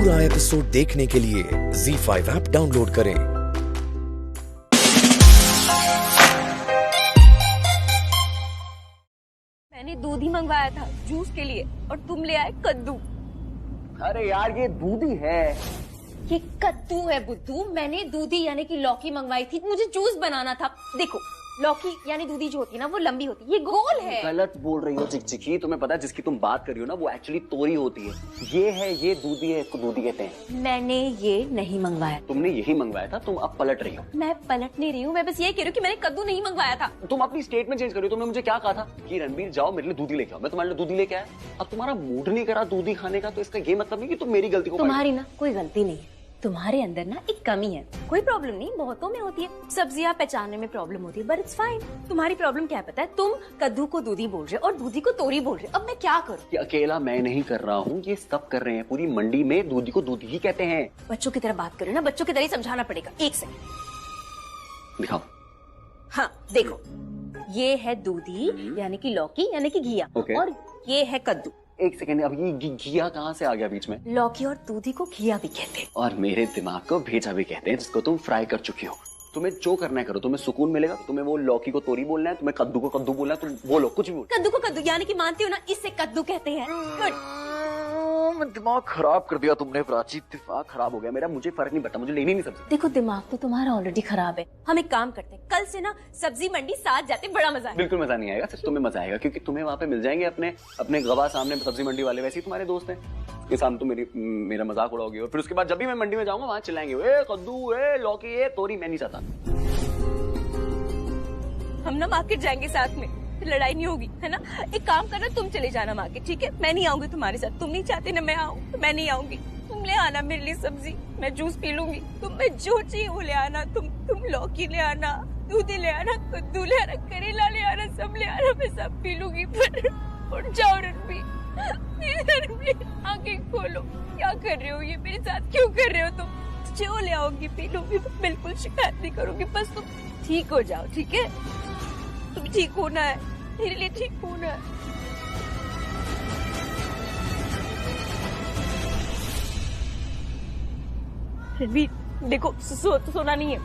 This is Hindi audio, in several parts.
पूरा एपिसोड देखने के लिए ZEE5 ऐप डाउनलोड करें। मैंने दूध ही मंगवाया था जूस के लिए और तुम ले आए कद्दू। अरे यार ये दूध ही है। ये कद्दू है बुद्धू। मैंने दूधी यानी कि लौकी मंगवाई थी, मुझे जूस बनाना था। देखो लौकी यानी दूधी जो होती है ना वो लंबी होती है, ये गोल है। गलत बोल रही हो चिकचिकी। तुम्हें पता है जिसकी तुम बात कर रही हो ना वो एक्चुअली तोरी होती है। ये है, ये दूधी है, इसको दूधी कहते हैं। मैंने ये नहीं मंगवाया। तुमने यही मंगवाया था, तुम अब पलट रही हो। मैं पलट नहीं रही हूँ, मैं बस ये कह रही हूँ कि मैंने कद्दू नहीं मंगवाया था। तुम अपनी स्टेटमेंट चेंज कर रही हो। तुमने मुझे क्या कहा था कि रणबीर जाओ मेरे लिए दूधी लेके आओ, मैं तुम्हारे लिए दूधी लेके आया। अब तुम्हारा मूड नहीं करा दूधी खाने का, तो इसका ये मतलब नहीं कि तुम मेरी गलती को। तुम्हारी ना कोई गलती नहीं है, तुम्हारे अंदर ना एक कमी है। कोई प्रॉब्लम नहीं, बहुतों में होती है। सब्जियां पहचानने में प्रॉब्लम होती है, बट इट्स फाइन। तुम्हारी प्रॉब्लम क्या है पता है? तुम कद्दू को दूधी बोल रहे हो और दूधी को तोरी बोल रहे हो। अब मैं क्या करूं? ये अकेला मैं नहीं कर रहा हूँ, ये सब कर रहे हैं। पूरी मंडी में दूधी को दूधी ही कहते हैं। बच्चों की तरह बात करो ना, बच्चों की तरह ही समझाना पड़ेगा। एक सेकंड दिखाओ। हाँ देखो, ये है दूधी यानी कि लौकी यानी कि घिया, और ये है कद्दू। एक सेकंड, अब ये घिया कहाँ से आ गया बीच में? लौकी और दूधी को घिया भी कहते हैं, और मेरे दिमाग को भेजा भी कहते हैं, जिसको तुम फ्राई कर चुकी हो। तुम्हें जो करना है करो, तुम्हें सुकून मिलेगा। तुम्हें वो लौकी को तोरी बोलना है, तुम्हें कद्दू को कद्दू बोलना है, तुम बोलो कुछ भी बोलो। कद्दू को कद्दू यानी कि मानती हो ना, इससे कद्दू कहते हैं। गुड। दिमाग खराब कर दिया तुमने प्राची, दिमाग खराब हो गया मेरा। मुझे फर्क नहीं पड़ता, मुझे लेनी नहीं सब्जी। देखो दिमाग तो तुम्हारा ऑलरेडी खराब है। हम एक काम करते हैं, कल से ना सब्जी मंडी साथ जाते, बड़ा मजा आएगा। बिल्कुल मजा नहीं आएगा, सिर्फ तुम्हें मजा आएगा क्योंकि तुम्हें वहाँ पे मिल जाएंगे अपने गवाह सामने सब्जी मंडी वाले, वैसे ही तुम्हारे दोस्त हैं। के सामने तुम मेरा मजाक उड़ाओगे और फिर उसके बाद जब भी मैं मंडी में जाऊंगा वहाँ चिल्लाएंगे, ए कद्दू, ए लौकी, ए तोरी। मैं नहीं चाहता। हम ना मार्केट जाएंगे साथ में, लड़ाई नहीं होगी, है ना? एक काम करना, तुम चले जाना मार्केट, ठीक है? मैं नहीं आऊंगी तुम्हारे साथ। तुम नहीं चाहते ना मैं आऊँ, तो मैं नहीं आऊंगी। तुम ले आना मेरे लिए सब्जी, मैं जूस पी लूंगी। तुम्हें जो चाहिए वो ले आना। तुम लौकी ले आना, दूधी ले आना, कद्दू ले आना, करेला ले आना, सब ले आना, मैं सब पी लूंगी। पर उठ जाओ रणबीर, आंखें खोलो। क्या कर रहे हो? ये मेरे साथ क्यों कर रहे हो तुम? जो ले आओगी पी लूंगी, बिल्कुल शिकायत नहीं करूंगी। बस तुम ठीक हो जाओ, ठीक है? तुम ठीक होना है, मेरे लिए ठीक होना है। रणबीर देखो, सोना नहीं है।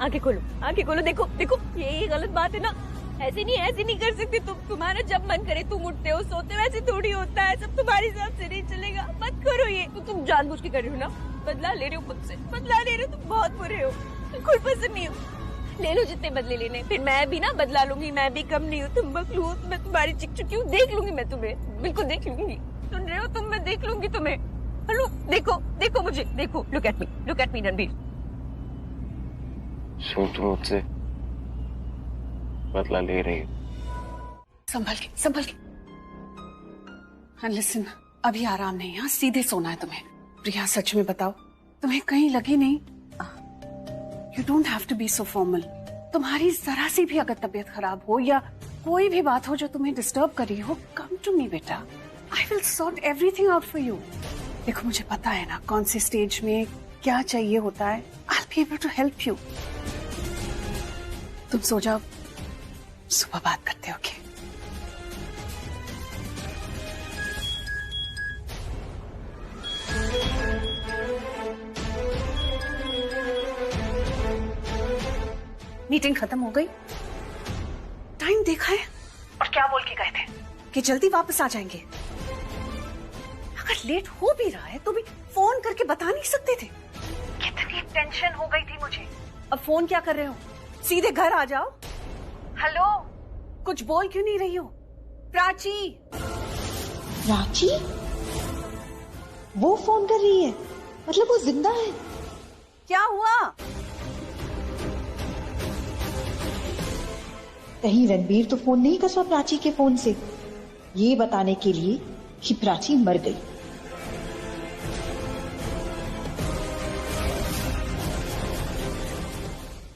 आंखें खोलो, देखो ये गलत बात है ना। ऐसे नहीं कर सकती तुम। तुम्हारा जब मन करे तुम उठते हो, सोते हो, ऐसे थोड़ी होता है। सब तुम्हारे हिसाब से नहीं चलेगा। मत करो ये। तो तुम जानबूझ के कर रही हो ना, बदला ले रहे हो मुझसे, बदला ले रहे हो। तुम बहुत बुरे हो, बिल्कुल पसंद नहीं हो। ले लो जितने बदले लेने, फिर मैं भी ना बदला लूंगी। मैं भी कम नहीं हूँ, तुम बकलू हो। मैं तुम्हारी चिक चुकी हूँ, देख लूंगी मैं तुम्हें, बिल्कुल देख लूंगी। सुन रहे हो तुम? मैं देख लूंगी तुम्हें। हेलो, देखो मुझे, देखो। Look at me Ranbir. तुम मुझसे बदला ले रही हो? संभल के। हाँ लिसन, अभी आराम नहीं, यहाँ सीधे सोना है तुम्हें। प्रिया सच में बताओ, तुम्हें कहीं लगी नहीं? You don't have to be so formal. तुम्हारी जरा सी भी अगर तबीयत खराब हो या कोई भी बात हो जो तुम्हें डिस्टर्ब कर रही हो, come to me बेटा। I will sort everything out for you. देखो मुझे पता है ना कौन सी स्टेज में क्या चाहिए होता है। I'll be able to help you. तुम सो जाओ, सुबह बात करते हो। Okay? मीटिंग खत्म हो गई, टाइम देखा है और क्या बोल के गए थे कि जल्दी वापस आ जाएंगे। अगर लेट हो भी रहा है तो भी फोन करके बता नहीं सकते थे? कितनी टेंशन हो गई थी मुझे। अब फोन क्या कर रहे हो? सीधे घर आ जाओ। हेलो, कुछ बोल क्यों नहीं रही हो? प्राची वो फोन कर रही है, मतलब वो जिंदा है? क्या हुआ? कहीं रणबीर तो फोन नहीं कर रहा प्राची के फोन से, ये बताने के लिए कि प्राची मर गई।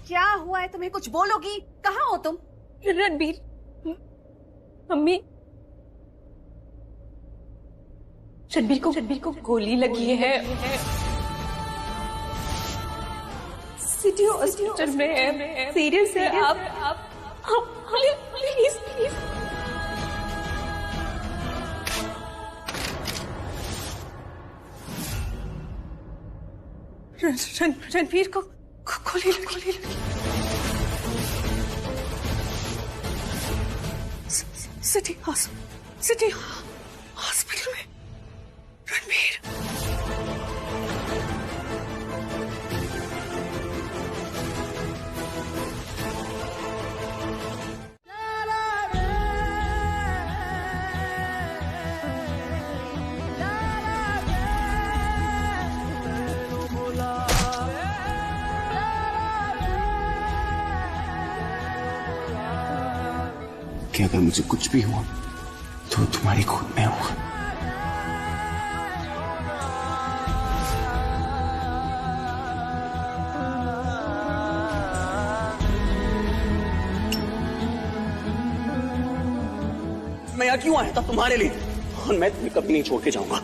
क्या हुआ है तुम्हें? कुछ बोलोगी? कहाँ हो तुम? रणबीर, मम्मी, रणबीर को गोली लगी है। सिटी हॉस्पिटल में है, सीरियस है। आप प्लीज। रणवीर को गोली लगी। सिटी हॉस्पिटल में रणवीर। कि अगर मुझे कुछ भी हुआ तो तुम्हारी खुद में होगा। मैं यहाँ क्यों आया था? तुम्हारे लिए, और मैं तुम्हें कभी नहीं छोड़ के जाऊंगा।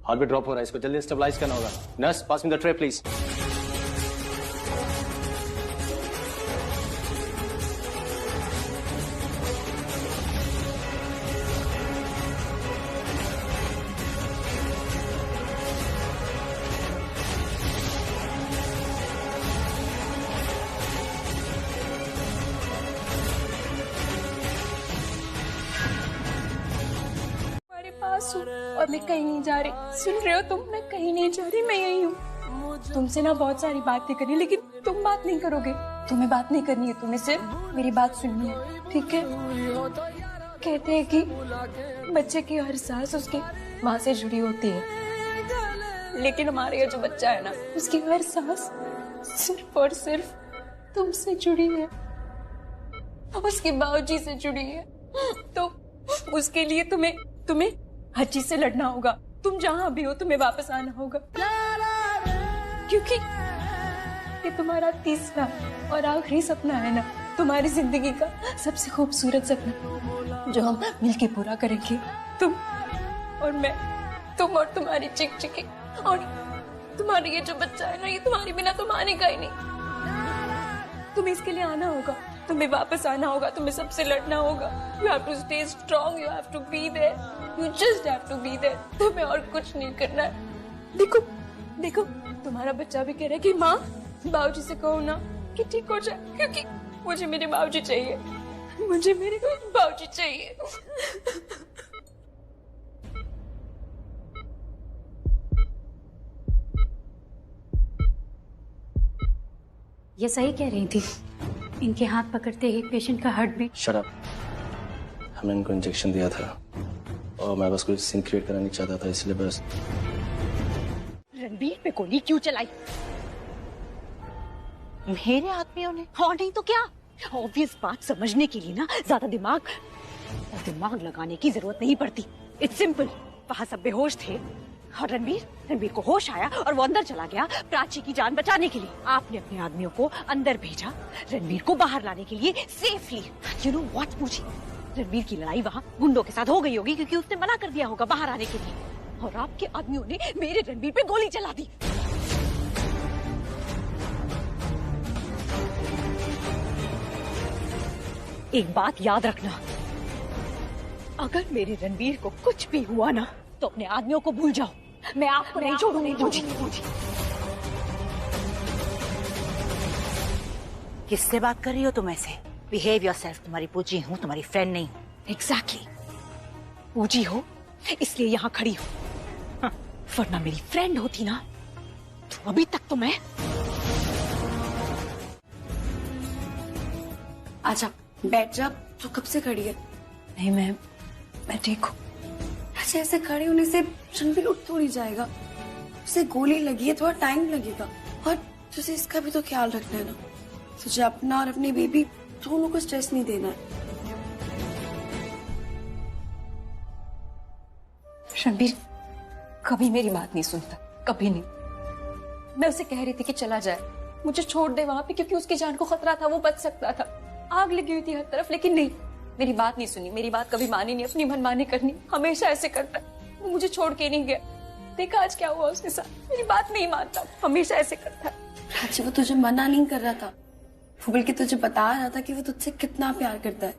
हार्ट बीट ड्रॉप हो रहा है, इसको जल्दी स्टेबलाइज करना होगा। Nurse, pass me the tray please. और मैं कहीं नहीं जा रही। सुन रहे हो तुम? मैं कहीं नहीं जा रही, मैं यही हूँ। तुमसे ना बहुत सारी बातें करनी, लेकिन तुम बात नहीं करोगे। तुम्हें बात नहीं करनी है, तुम्हें सिर्फ मेरी बात सुननी है, ठीक है? कहते हैं कि बच्चे की हर सांस उसकी माँ से जुड़ी होती है, लेकिन हमारे ये जो बच्चा है ना, उसकी हर सांस सिर्फ और सिर्फ तुमसे जुड़ी है, उसके बाबूजी से जुड़ी है। तो उसके लिए तुम्हें हर चीज से लड़ना होगा। तुम जहां भी हो तुम्हें वापस आना होगा, क्योंकि ये तुम्हारा तीसरा और आखिरी सपना है ना, तुम्हारी जिंदगी का सबसे खूबसूरत सपना जो हम मिलके पूरा करेंगे। तुम और मैं, तुम और तुम्हारी चिकचिकी, और तुम्हारा ये जो बच्चा है ना, ये तुम्हारे बिना तो मानेगा ही नहीं। तुम्हें इसके लिए आना होगा, तुम्हें वापस आना होगा, तुम्हें सबसे लड़ना होगा। You have to stay strong, you have to be there, you just have to be there। तुम्हें और कुछ नहीं करना है। देखो तुम्हारा बच्चा भी कह रहा है कि माँ बाबूजी से कहो ना कि ठीक हो जाए, क्योंकि मुझे मेरे बाबूजी चाहिए, मुझे मेरे बाबूजी चाहिए। ये सही कह रही थी, इनके हाथ पकड़ते ही पेशेंट का हार्ट बीट। Shut up. हमने इनको इंजेक्शन दिया था और मैं बस कोई सीन क्रिएट करना नहीं चाहता था, इसलिए बस। रणवीर पे गोली क्यों चलाई? मेरे आदमियों ने? और नहीं तो क्या? ऑब्वियस बात समझने के लिए ना ज्यादा दिमाग लगाने की जरूरत नहीं पड़ती। It's simple. वहां सब बेहोश थे और रणवीर को होश आया और वो अंदर चला गया प्राची की जान बचाने के लिए। आपने अपने आदमियों को अंदर भेजा रणवीर को बाहर लाने के लिए सेफली। यू नो व्हाट पूछी? रणवीर की लड़ाई वहाँ गुंडों के साथ हो गई होगी, क्योंकि उसने मना कर दिया होगा बाहर आने के लिए, और आपके आदमियों ने मेरे रणवीर पे गोली चला दी। एक बात याद रखना, अगर मेरे रणवीर को कुछ भी हुआ ना तो अपने आदमियों को भूल जाओ, मैं आपको नहीं छोड़ूंगी। किससे बात कर रही हो तुम ऐसे? Behave yourself. तुम्हारी पूजी हूँ, तुम्हारी फ्रेंड नहीं। एग्जैक्टली। पूजी हो इसलिए यहाँ खड़ी हो, हाँ, वरना मेरी फ्रेंड होती ना तो अभी तक तो मैं। आजा बैठ जा, तो कब से खड़ी है? नहीं मैं ठीक हूँ। अच्छा, ऐसे खड़े होने से रणवीर उठ थोड़ी जाएगा, उसे गोली लगी है, थोड़ा टाइम लगेगा। और तुझे इसका भी तो ख्याल रखना है ना, तुझे अपना और अपनी बेबी दोनों को स्ट्रेस नहीं देना है। रणवीर कभी मेरी बात नहीं सुनता, कभी नहीं। मैं उसे कह रही थी कि चला जाए, मुझे छोड़ दे वहां पे, क्योंकि उसकी जान को खतरा था, वो बच सकता था। आग लगी हुई थी हर तरफ, लेकिन नहीं, मेरी बात नहीं सुनी, मेरी बात कभी मानी नहीं, अपनी मनमानी करनी, हमेशा ऐसे करता है। वो मुझे छोड़ के नहीं गया। देखा आज क्या हुआ उसके साथ, मेरी बात नहीं मानता, हमेशा ऐसे करता है। राजी, वो तुझे मना नहीं कर रहा था, वो बल्कि तुझे बता रहा था कि वो तुझसे कितना प्यार करता है।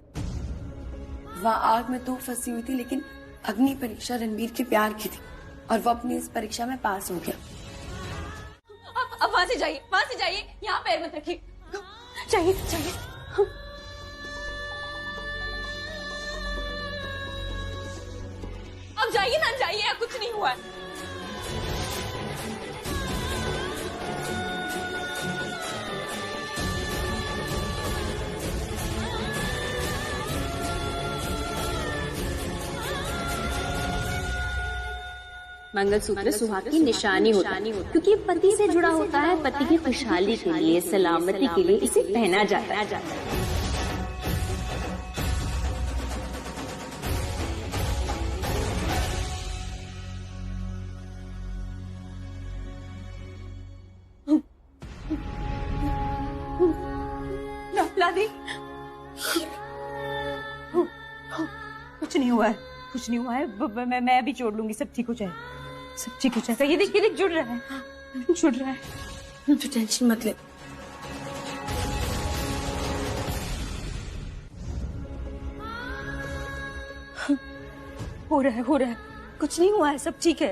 वहाँ आग में तू फंसी हुई थी, लेकिन अग्नि परीक्षा रणबीर के प्यार की थी और वो अपनी इस परीक्षा में पास हो गया। अब वहां से जाइए, यहाँ पैर मत रखिए। चाहिए। अब जाइए ना, जाइए, कुछ नहीं हुआ है। मंगलसूत्र सुहाग की निशानी होता है, क्योंकि ये पति से जुड़ा होता है। पति की खुशहाली के लिए, सलामती के लिए इसे पहना जाता है। लादी, कुछ नहीं हुआ है, मैं भी जोड़ लूंगी, सब ठीक हो जाएगा। ये देख जुड़ रहा है। तू टेंशन मत ले। हो रहा है, कुछ नहीं हुआ है, सब ठीक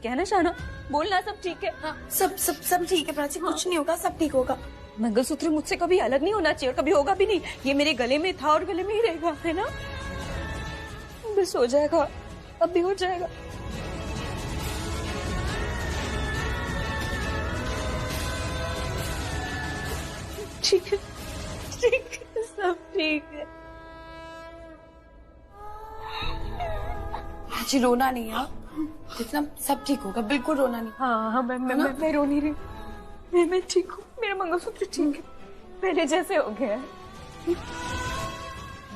है ना शाना? बोलना सब ठीक है। हाँ, सब ठीक है प्राची, कुछ नहीं होगा, सब ठीक होगा। मंगलसूत्र मुझसे कभी अलग नहीं होना चाहिए और कभी होगा भी नहीं। ये मेरे गले में था और गले में ही रहेगा, है ना? बस हो जाएगा, अब भी हो जाएगा। ठीक है, सब ठीक है। प्राची रोना नहीं है, जितना सब ठीक होगा, बिल्कुल रोना नहीं। हाँ, मैं रो नहीं रही, मैं ठीक हूँ, मेरा मंगलसूत्र ठीक है, पहले जैसे हो गया है,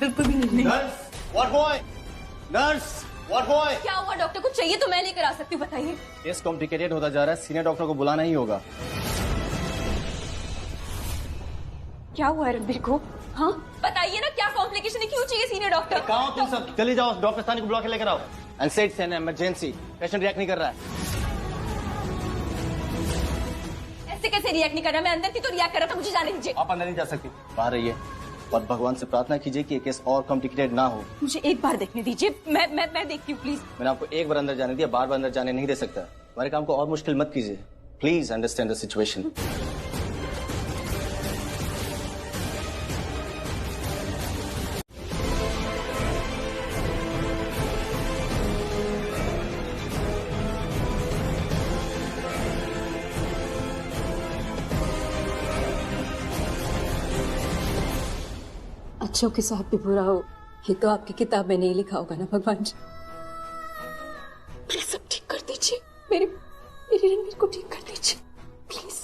बिल्कुल भी नहीं। Nurse, what boy? क्या हुआ डॉक्टर? कुछ चाहिए तो मैं लेकर आ सकती हूँ, बताइए। केस कॉम्प्लिकेटेड होता जा रहा है, सीनियर डॉक्टर को बुलाना ही होगा। क्या हुआ है रणबीर को? हाँ बताइए ना, क्या कॉम्प्लिकेशन है, क्यों चाहिए सीनियर डॉक्टर? कहाँ तुम सब? चले जाओ, डॉक्टर सानी को बुला के लेकर आओ। एंड सेड से इमरजेंसी, पेशेंट रिएक्ट नहीं कर रहा है। ऐसे कैसे रिएक्ट नहीं कर रहा? मैं अंदर थी तो रिएक्ट कर रहा था, मुझे जाने दीजिए। आप अंदर नहीं जा सकती, बाहर रहिए और भगवान से प्रार्थना कीजिए कि ये केस और कॉम्प्लिकेटेड ना हो। मुझे एक बार देखने दीजिए, मैं देखती हूँ, प्लीज। मैंने आपको एक बार अंदर जाने दिया, बार बार अंदर जाने नहीं दे सकता। हमारे काम को और मुश्किल मत कीजिए, प्लीज अंडरस्टैंड द सिचुएशन। अच्छों के साथ भी बुरा हो, ये तो आपकी किताब में नहीं लिखा होगा ना भगवान जी। प्लीज सब ठीक कर दीजिए, मेरे रणबीर को ठीक कर दीजिए प्लीज।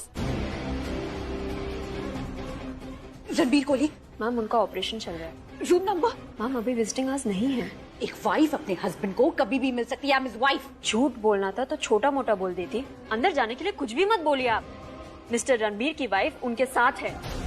रणबीर कोहली मैम, उनका ऑपरेशन चल रहा है। Room number? मैम अभी विजिटिंग आवर्स नहीं है। एक वाइफ अपने हस्बैंड को कभी भी मिल सकती है। I am his wife. झूठ बोलना था तो छोटा मोटा बोल देती। अंदर जाने के लिए कुछ भी मत बोलिए आप। मिस्टर रणबीर की वाइफ उनके साथ है।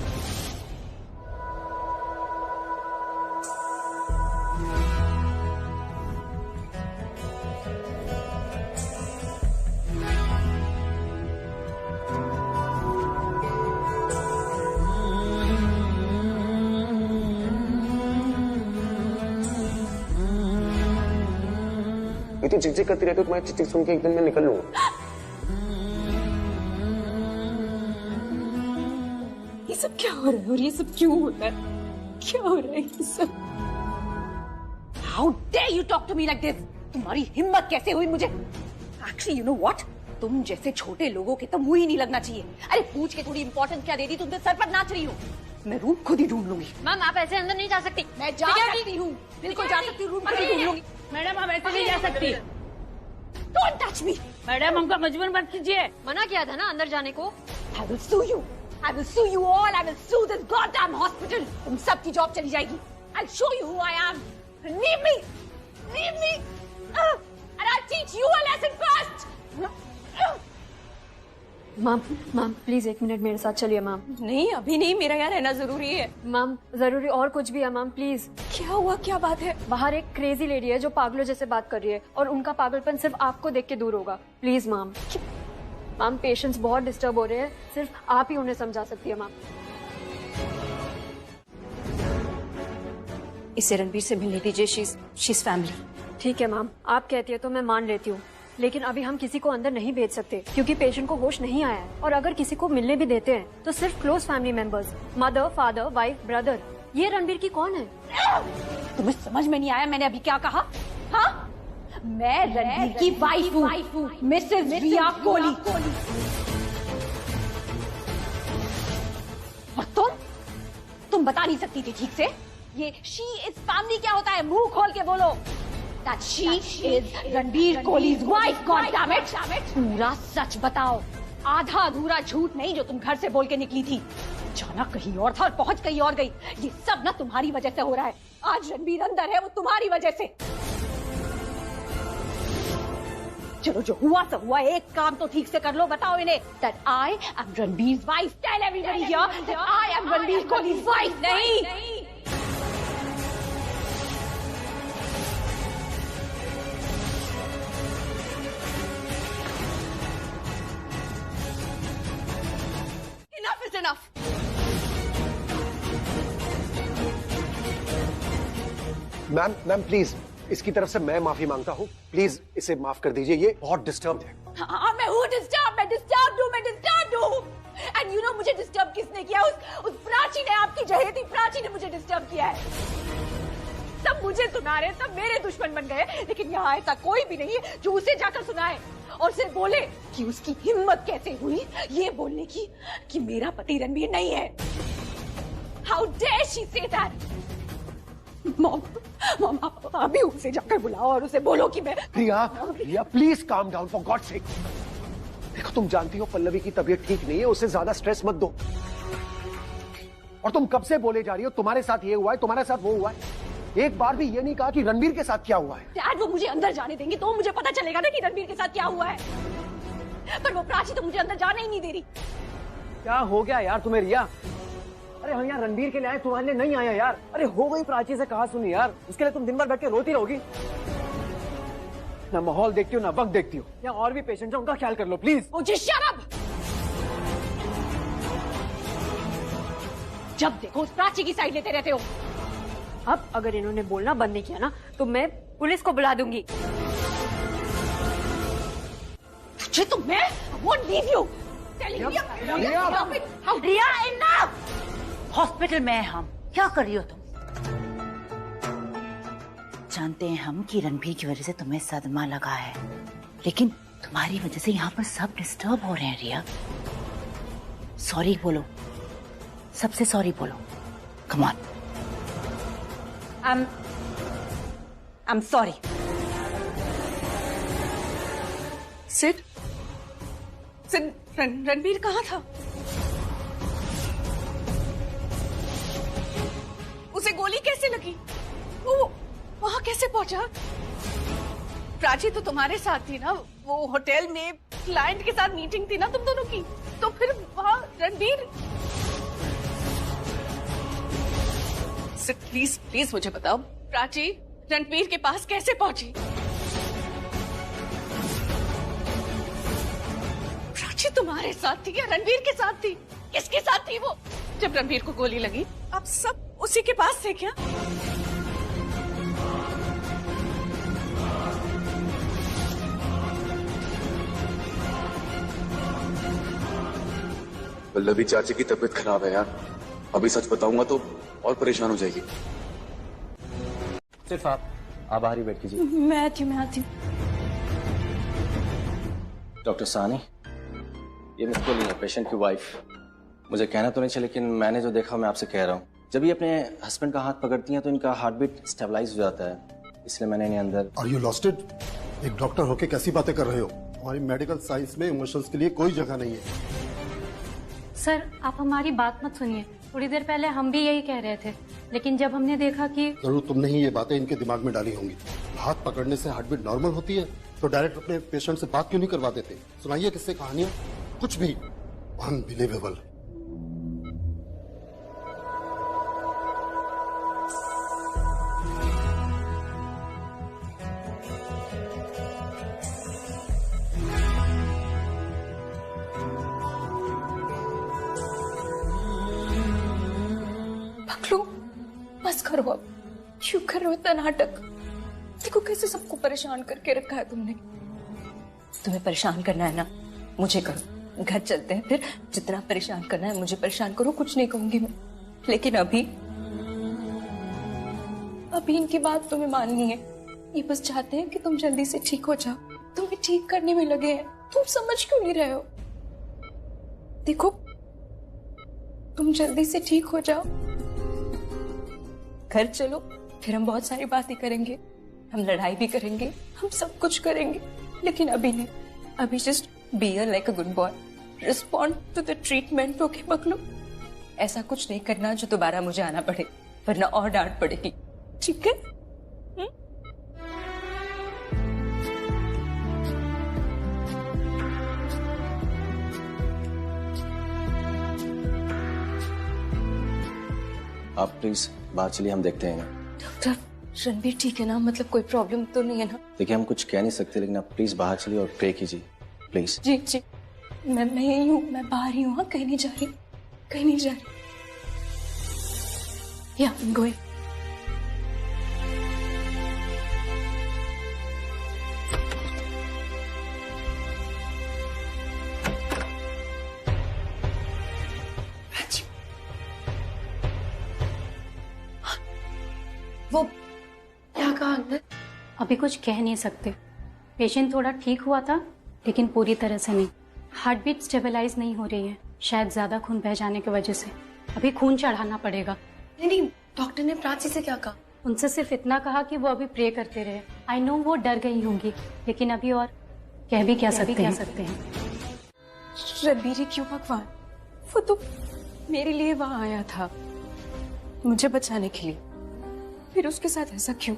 इतनी चिकचिक करती रहती हो, तुम्हारी चिकचिक सुन के एक दिन मैं निकल लूंगा। ये सब क्या हो रहा है और ये सब क्यों हो रहा है? क्या हो रहा है ये सब? How dare you talk to me like this? तुम्हारी हिम्मत कैसे हुई मुझे? Actually, you know what? तुम जैसे छोटे लोगों के तो मुंह ही नहीं लगना चाहिए। अरे पूछ के थोड़ी इंपॉर्टेंस क्या दे दी, तुम तो सर पर नाच रही हो। मैं रूम खुद ही ढूंढ लूंगी। मैम आप ऐसे अंदर नहीं जा सकती। मैं जा सकती हूँ, बिल्कुल जा सकती हूँ, रूम खुद ही ढूंढ लूंगी। मैडम हम ऐसे नहीं जा सकती। Don't touch me. मैडम हमको मजबूर मत कीजिए। मना किया था ना अंदर जाने को। I will sue you. I will sue you all. I will sue this goddamn hospital. तुम सबकी जॉब चली जाएगी। I'll show you who I am. Leave me. Leave me. And I'll teach you a lesson first. Ma'am please एक मिनट मेरे साथ चलिए मैम। नहीं अभी नहीं, मेरा यहाँ रहना जरूरी है। मैम जरूरी और कुछ भी है मैम, प्लीज। क्या हुआ, क्या बात है? बाहर एक क्रेजी लेडी है जो पागलों जैसे बात कर रही है और उनका पागलपन सिर्फ आपको देख के दूर होगा। Please ma'am. मैम पेशेंट्स बहुत डिस्टर्ब हो रहे हैं, सिर्फ आप ही उन्हें समझा सकती है मैम। इसे रणबीर से मिलने दीजिए, शीज फैमिली। ठीक है मैम, आप कहती है तो मैं मान लेती हूँ, लेकिन अभी हम किसी को अंदर नहीं भेज सकते क्योंकि पेशेंट को होश नहीं आया है। और अगर किसी को मिलने भी देते हैं तो सिर्फ close family members, mother, father, wife, brother. ये रणबीर की कौन है? तुम्हें समझ में नहीं आया मैंने अभी क्या कहा? हाँ, मैं रणबीर की वाइफ हूँ, मिसेस रिया कोहली। और तुम बता नहीं सकती थी ठीक से? ये शी इज फैमिली क्या होता है? मुंह खोल के बोलो। That she is Ranbir Kohli's wife, God damn it! पूरा सच बताओ, आधा अधूरा झूठ नहीं जो तुम घर से बोल के निकली थी। जाना कहीं और था और पहुंच कहीं और गई। ये सब ना तुम्हारी वजह से हो रहा है। आज रणबीर अंदर है वो तुम्हारी वजह से। चलो जो हुआ सब हुआ, एक काम तो ठीक से कर लो। बताओ इन्हें that I am Ranbir's wife. Tell everybody here that I am Ranbir Kohli's wife. नहीं। Enough is enough. Ma'am please, इसकी तरफ से मैं माफी मांगता हूँ। प्लीज इसे माफ कर दीजिए, ये बहुत डिस्टर्ब है। हाँ, मैं हूँ डिस्टर्ब, मैं डिस्टर्ब हूँ। एंड यू नो मुझे डिस्टर्ब किसने किया? उस प्राची ने, आपकी जहेती प्राची ने मुझे डिस्टर्ब किया है। सब मुझे सुना रहे, सब मेरे दुश्मन बन गए, लेकिन यहाँ ऐसा कोई भी नहीं है जो उसे जाकर सुनाए और सिर्फ बोले कि उसकी हिम्मत कैसे हुई ये बोलने की कि मेरा पति रणबीर नहीं है। How dare she say that? Mom, अभी उसे जाकर बुलाओ और उसे बोलो कि मैं। Riya please calm down for God sake. देखो तुम जानती हो पल्लवी की तबीयत ठीक नहीं है, उसे ज्यादा स्ट्रेस मत दो। और तुम कब से बोले जा रही हो तुम्हारे साथ ये हुआ है, तुम्हारे साथ वो हुआ है। एक बार भी ये नहीं कहा कि रणबीर के साथ क्या हुआ है। डैड, वो मुझे अंदर जाने देंगे तो मुझे पता चलेगा ना कि रणबीर के साथ क्या हुआ है। पर वो प्राची तो मुझे अंदर जाने ही नहीं दे रही। क्या हो गया यार तुम्हें रिया? अरे हम यहाँ रणबीर के लिए आए, तुम्हारे लिए नहीं आया यार। अरे हो गई प्राची से कहा सुनी यार, उसके लिए तुम दिन भर बैठ के रोती रहोगी? ना माहौल देखती हो ना वक्त देखती हो। यहाँ और भी पेशेंट हैं, उनका ख्याल कर लो प्लीज। मुझे शराब, जब देखो उस प्राची की साइड लेते रहते हो। अब अगर इन्होंने बोलना बंद नहीं किया ना तो मैं पुलिस को बुला दूंगी। तुझे तो मैं won't leave you. Riya enough! Hospital में हम क्या कर रही हो तुम? जानते हैं हम कि रणबीर की वजह से तुम्हें सदमा लगा है, लेकिन तुम्हारी वजह से यहाँ पर सब डिस्टर्ब हो रहे हैं। रिया सॉरी बोलो, सबसे सॉरी बोलो। Come on. I'm sorry. Sid Ranbir कहाँ था? उसे गोली कैसे लगी? वो वहां कैसे पहुंचा? प्राची तो तुम्हारे साथ थी ना, वो होटल में क्लाइंट के साथ मीटिंग थी ना तुम दोनों की, तो फिर वहां रणबीर। सिड प्लीज मुझे बताओ, प्राची रणबीर के पास कैसे पहुंची? प्राची तुम्हारे साथ थी या रणबीर के साथ थी? किसके साथ थी वो? जब रणबीर को गोली लगी आप सब उसी के पास थे क्या? पल्लवी चाची की तबीयत खराब है यार, अभी सच बताऊंगा तो और परेशान हो जाएगी। सिर्फ आप बाहर ही बैठ कीजिए। मैं आती हूँ। डॉक्टर सानी, ये मिस कोहली है, पेशेंट की वाइफ। मुझे कहना तो नहीं चाहिए, लेकिन मैंने जो देखा मैं आपसे कह रहा हूँ। जब ये अपने हस्बैंड का हाथ पकड़ती हैं तो इनका हार्ट बीट स्टेबलाइज हो जाता है, इसलिए मैंने इन्हें अंदर। Are you lost it? एक डॉक्टर होके कैसी बातें कर रहे हो? हमारी मेडिकल साइंस में इमोशंस के लिए कोई जगह नहीं है। सर आप हमारी बात मत सुनिए, थोड़ी देर पहले हम भी यही कह रहे थे, लेकिन जब हमने देखा कि जरूर तुमने ही ये बातें इनके दिमाग में डाली होंगी। हाथ पकड़ने से हार्ट बीट नॉर्मल होती है तो डायरेक्ट अपने पेशेंट से बात क्यों नहीं करवा देते? सुनाइए किससे कहानियां, कुछ भी। अनबिलीवेबल। पकड़ो, बस करो अब। क्यों कर रहे हो इतना नाटक? देखो कैसे सबको परेशान करके रखा है तुमने। तुम्हें परेशान करना है ना, मुझे करो। घर चलते हैं, फिर जितना परेशान करना है मुझे परेशान करो, कुछ नहीं कहूंगी मैं। लेकिन अभी इनकी बात तुम्हें माननी है। ये बस चाहते हैं कि तुम जल्दी से ठीक हो जाओ। तुम्हें ठीक करने में लगे हैं, तुम समझ क्यों नहीं रहे हो? देखो तुम जल्दी से ठीक हो जाओ, घर चलो, फिर हम बहुत सारी बातें करेंगे, हम लड़ाई भी करेंगे, हम सब कुछ करेंगे। लेकिन अभी नहीं, अभी just be like a good boy, respond to the treatment. Okay पकड़ो, ऐसा कुछ नहीं करना जो दोबारा मुझे आना पड़े, वरना और डांट पड़ेगी, ठीक है? आप प्लीज बाहर चलिए, हम देखते हैं। डॉक्टर रणबीर ठीक है ना? मतलब कोई प्रॉब्लम तो नहीं है ना? देखिए हम कुछ कह नहीं सकते, लेकिन आप प्लीज बाहर चलिए और प्रे कीजिए प्लीज। जी जी, मैं यही हूँ, मैं बाहर ही हूँ। हाँ, कहीं नहीं जा रही, कहीं नहीं जा रही। या गोइंग। वो क्या कहा अंदर? अभी कुछ कह नहीं सकते। पेशेंट थोड़ा ठीक हुआ था, लेकिन पूरी तरह से नहीं। हार्ट बीट स्टेबलाइज नहीं हो रही है, शायद ज्यादा खून बह जाने की वजह से। अभी खून चढ़ाना पड़ेगा। नहीं, डॉक्टर ने प्राची से क्या कहा? उनसे सिर्फ इतना कहा कि वो अभी प्रे करते रहे। आई नो वो डर गई होंगी, लेकिन अभी और कह भी क्या सकते हैं। रणबीर क्यों भगवान, वो तो मेरे लिए वहां आया था, मुझे बचाने के लिए। फिर उसके साथ ऐसा क्यों?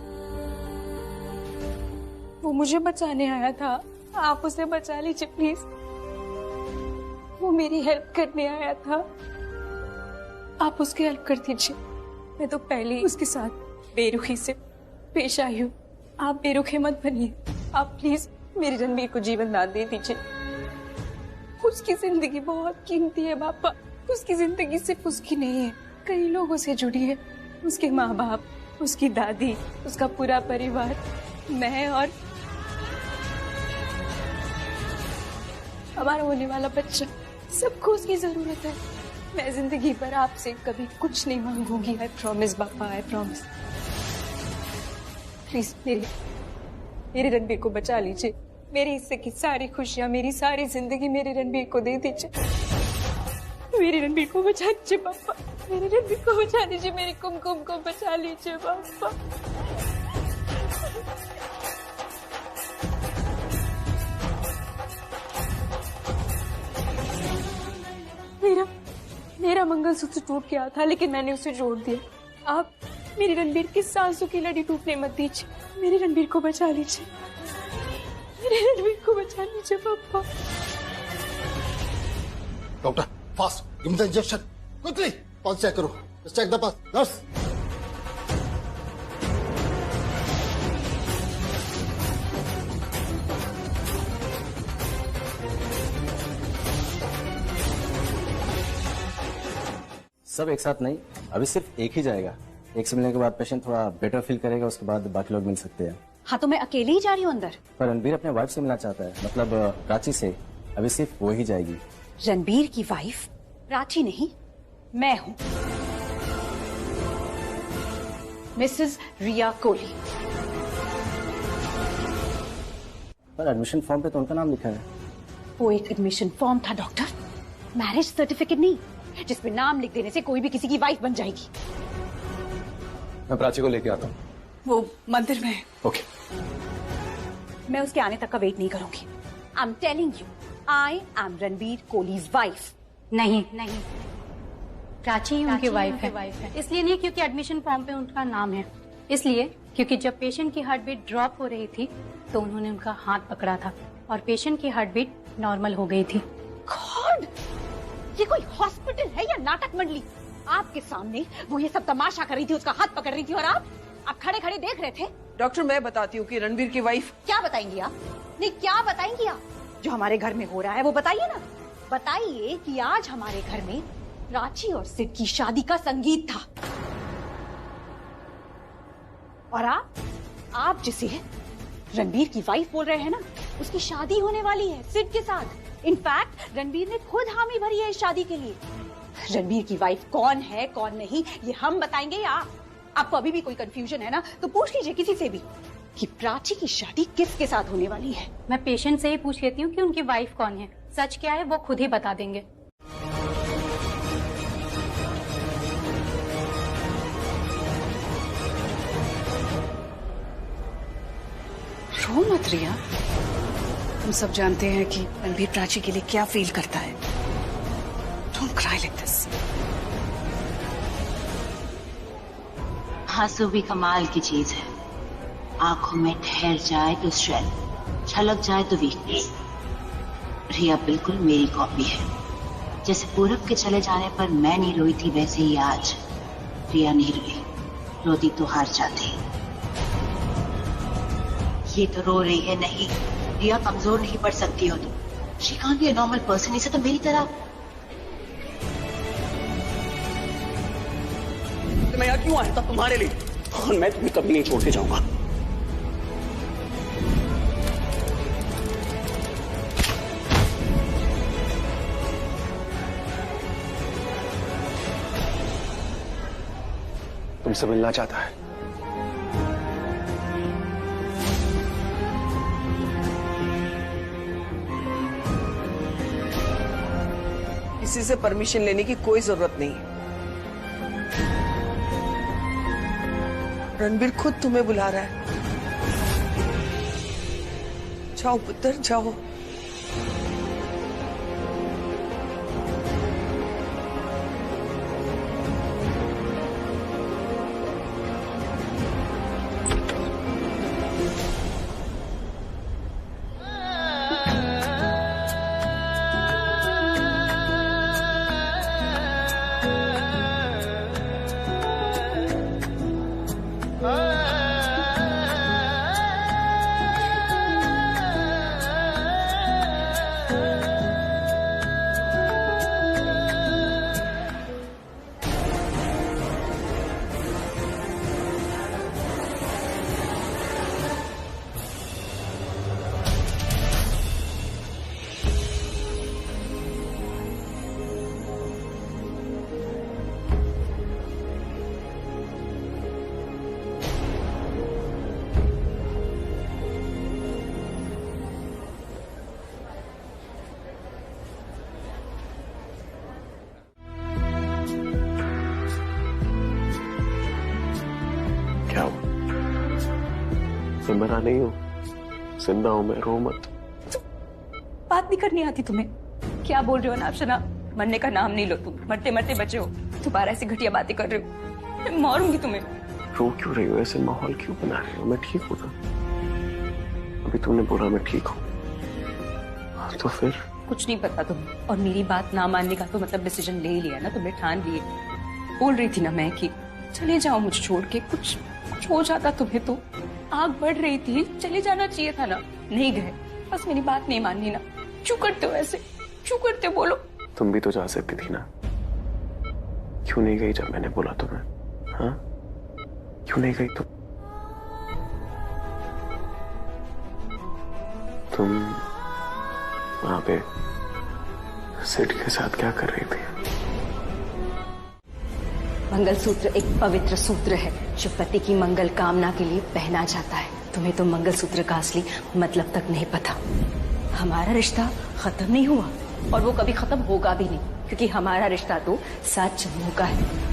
वो मुझे बचाने आया था, आप उसे बचा लीजिए प्लीज। वो मेरी हेल्प करने आया था, आप उसकी हेल्प कर दीजिए। मैं तो पहले ही उसके साथ बेरुखी से पेश आई हूँ, आप बेरुखे मत बनिए। आप प्लीज मेरे रणबीर को जीवन दान दे दीजिए। उसकी जिंदगी बहुत कीमती है पापा, उसकी जिंदगी सिर्फ उसकी नहीं है, कई लोगों से जुड़ी है। उसके माँ बाप, उसकी दादी, उसका पूरा परिवार, मैं और हमारा होने वाला बच्चा, सबको उसकी जरूरत है। मैं जिंदगी भर आपसे कभी कुछ नहीं मांगूंगी। आई प्रॉमिस पापा, आई प्रॉमिस। प्लीज मेरे रणबीर को बचा लीजिए। मेरी हिस्से की सारी खुशियां, मेरी सारी जिंदगी मेरे रणबीर को दे दीजिए। मेरे रणबीर को बचा लीजिए पापा, मेरे रणबीर को बचा लीजिए, मेरे कुमकुम को बचा लीजिए पापा। मेरा मंगलसूत्र टूट गया था, लेकिन मैंने उसे जोड़ दिया। आप मेरे रणबीर की सांसों की लड़ी टूटने मत दीजिए। मेरे रणबीर को बचा लीजिए, मेरे रणबीर को बचा लीजिए पापा। Doctor fast, give me the injection quickly. Pulse check करो, चेक द पल्स। नर्स, सब एक साथ नहीं, अभी सिर्फ एक ही जाएगा। एक से मिलने के बाद पेशेंट थोड़ा बेटर फील करेगा, उसके बाद बाकी लोग मिल सकते हैं। हाँ तो मैं अकेले ही जा रही हूँ अंदर। पर रणबीर अपने वाइफ से मिलना चाहता है, मतलब प्राची से। अभी सिर्फ वो ही जाएगी। रणबीर की वाइफ प्राची नहीं, मैं हूँ, मिसेस रिया कोहली। पर एडमिशन फॉर्म पे तो उनका नाम लिखा है। वो एक एडमिशन फॉर्म था डॉक्टर, मैरिज सर्टिफिकेट नहीं, जिसमें नाम लिख देने से कोई भी किसी की वाइफ बन जाएगी। मैं प्राची को लेके आता हूँ। वो मंदिर में है। ओके। मैं उसके आने तक का वेट नहीं करूंगी। I am telling you, I am Ranbir Kohli's wife. नहीं, प्राची ही उनकी वाइफ है। इसलिए नहीं क्योंकि एडमिशन फॉर्म पे उनका नाम है, इसलिए क्योंकि जब पेशेंट की हार्ट बीट ड्रॉप हो रही थी तो उन्होंने उनका हाथ पकड़ा था और पेशेंट की हार्ट बीट नॉर्मल हो गई थी। गॉड, ये कोई हॉस्पिटल है या नाटक मंडली? आपके सामने वो ये सब तमाशा कर रही थी, उसका हाथ पकड़ रही थी और आप खड़े खड़े देख रहे थे। डॉक्टर मैं बताती हूँ कि रणबीर की वाइफ। क्या बताएंगी आप? नहीं, क्या बताएंगी आप? जो हमारे घर में हो रहा है वो बताइए ना। बताइए कि आज हमारे घर में प्राची और सिड की शादी का संगीत था। और आप जिसे रणबीर की वाइफ बोल रहे हैं ना, उसकी शादी होने वाली है सिड के साथ। इनफैक्ट रणबीर ने खुद हामी भरी है इस शादी के लिए। रणबीर की वाइफ कौन है कौन नहीं ये हम बताएंगे या आपको अभी भी कोई कंफ्यूजन है ना तो पूछ लीजिए किसी से भी कि प्राची की शादी किसके साथ होने वाली है। मैं पेशेंट से ही पूछ लेती हूँ कि उनकी वाइफ कौन है। सच क्या है वो खुद ही बता देंगे। रो मत रिया, हम सब जानते हैं कि रणबीर प्राची के लिए क्या फील करता है। Don't cry like this. आंसू भी कमाल की चीज है। आंखों में ठहर जाए तो स्ट्रेंथ, छलक जाए तो वीकनेस। रिया बिल्कुल मेरी कॉपी है। जैसे पूरब के चले जाने पर मैं नहीं रोई थी, वैसे ही आज रिया नहीं रोई। रोती तो हार जाती। ये तो रो रही है नहीं, रिया कमजोर नहीं पड़ सकती हो तुम। She can't be a normal person. इसे तो मेरी तरह। मैं यहाँ क्यों आया था? तुम्हारे लिए, और मैं तुम्हें कभी नहीं छोड़ के जाऊंगा। तुमसे मिलना चाहता है। किसी से परमिशन लेने की कोई जरूरत नहीं। रणबीर खुद तुम्हें बुला रहा है। जाओ पुत्र जाओ। क्या हो? मैं मरा नहीं हूँ, जिंदा हूँ मैं। रो मत। बात नहीं करनी आती तुम्हें? क्या बोल रहे हो ना अफसना? मरने का नाम नहीं लो तुम। मरते मरते बचे हो, दोबारा ऐसी घटिया बातें कर रहे हो। मैं मारूंगी तुम्हें। रो क्यों रही हो? ऐसे माहौल क्यों बना रही हो? मैं ठीक हूँ ना। अभी तुमने बोला मैं ठीक हूँ, तो फिर कुछ नहीं पता तुम्हें। और मेरी बात ना मानने का तो मतलब डिसीजन ले ही लिया ना तुमने, ठान लिए। बोल रही थी ना मैं कि चले जाओ मुझे छोड़ के, कुछ हो जाता तुम्हें तो। आग बढ़ रही थी, चले जाना चाहिए था ना। नहीं गए, बस मेरी बात नहीं माननी ना। क्यों करते हो ऐसे? क्यों करते हो बोलो? तुम भी तो जा सकती थी ना, क्यों नहीं गई जब मैंने बोला तुम्हें? हाँ, क्यों नहीं गई तुम वहां पे सिड के साथ क्या कर रही थी? मंगलसूत्र एक पवित्र सूत्र है जो पति की मंगल कामना के लिए पहना जाता है। तुम्हें तो मंगलसूत्र का असली मतलब तक नहीं पता। हमारा रिश्ता खत्म नहीं हुआ और वो कभी खत्म होगा भी नहीं, क्योंकि हमारा रिश्ता तो 7 जन्मों का है।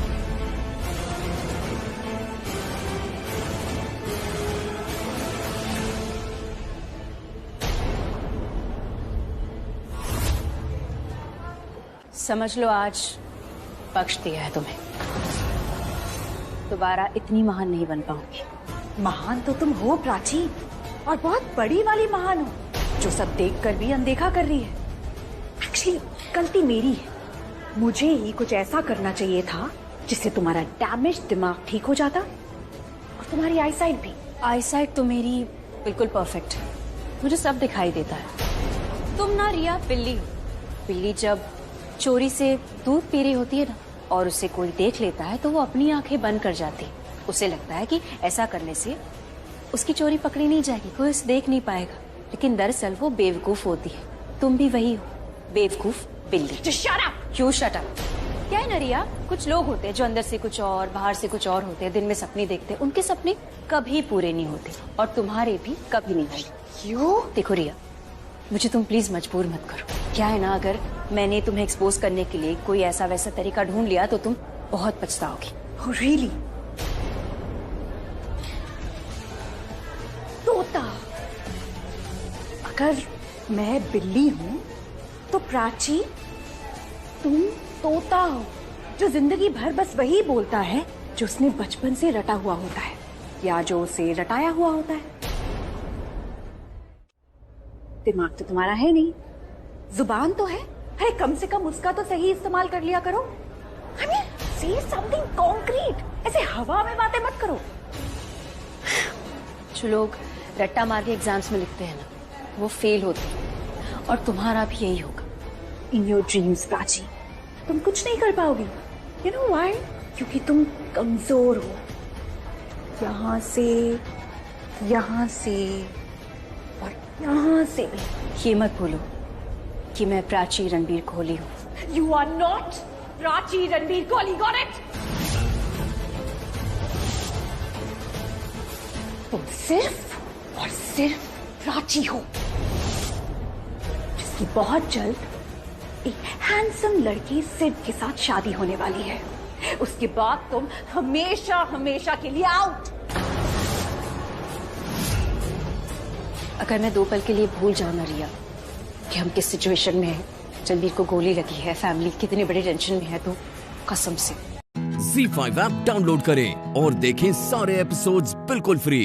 समझ लो आज पक्ष दिया है तुम्हें। दोबारा इतनी महान नहीं बन पाऊंगी। महान तो तुम हो प्राची, और बहुत बड़ी वाली महान हो, जो सब देखकर भी अनदेखा कर रही है। एक्चुअली गलती मेरी है। मुझे ही कुछ ऐसा करना चाहिए था जिससे तुम्हारा डैमेज दिमाग ठीक हो जाता और तुम्हारी आईसाइट भी। आईसाइट तो मेरी बिल्कुल परफेक्ट है, मुझे सब दिखाई देता है। तुम ना रिया बिल्ली हो। बिल्ली जब चोरी से दूध पी रही होती है ना और उसे कोई देख लेता है तो वो अपनी आंखें बंद कर जाती, उसे लगता है कि ऐसा करने से उसकी चोरी पकड़ी नहीं जाएगी, कोई उसे देख नहीं पाएगा, लेकिन दरअसल वो बेवकूफ होती है। तुम भी वही हो, बेवकूफ बिल्ली। Shut up. क्यों शट अप? क्या है ना रिया, कुछ लोग होते हैं जो अंदर से कुछ और बाहर से कुछ और होते हैं, दिन में सपने देखते हैं, उनके सपने कभी पूरे नहीं होते और तुम्हारे भी कभी नहीं होंगे। क्यों? देखो रिया, मुझे तुम प्लीज मजबूर मत करो। क्या है ना, अगर मैंने तुम्हें एक्सपोज करने के लिए कोई ऐसा वैसा तरीका ढूंढ लिया तो तुम बहुत पछताओगी। Oh, really? तोता। अगर मैं बिल्ली हूं तो प्राची तुम तोता हो जो जिंदगी भर बस वही बोलता है जो उसने बचपन से रटा हुआ होता है या जो उसे रटाया हुआ होता है। दिमाग तो तुम्हारा है नहीं, जुबान तो है, अरे कम से कम उसका तो सही इस्तेमाल कर लिया करो। I mean, say something concrete. ऐसे हवा में बातें मत करो। जो लोग रट्टा मार के एग्जाम्स में लिखते हैं ना, वो फेल होते हैं और तुम्हारा भी यही होगा। In your dreams, प्राची, तुम कुछ नहीं कर पाओगी। You know why? क्योंकि तुम कमजोर हो। यहाँ से और यहाँ से भी। ये मत भूलो कि मैं प्राची रणबीर कोहली हूँ। You are not Prachi Ranbir Kohli, got it? तुम सिर्फ और सिर्फ प्राची हो, जिसकी बहुत जल्द एक हैंडसम लड़के सिड के साथ शादी होने वाली है। उसके बाद तुम हमेशा हमेशा के लिए आउट। अगर मैं 2 पल के लिए भूल जाऊं ना रिया कि हम किस सिचुएशन में हैं, रणबीर को गोली लगी है, फैमिली कितने बड़े टेंशन में है, तो कसम से। ZEE5 ऐप डाउनलोड करें और देखें सारे एपिसोड्स बिल्कुल फ्री।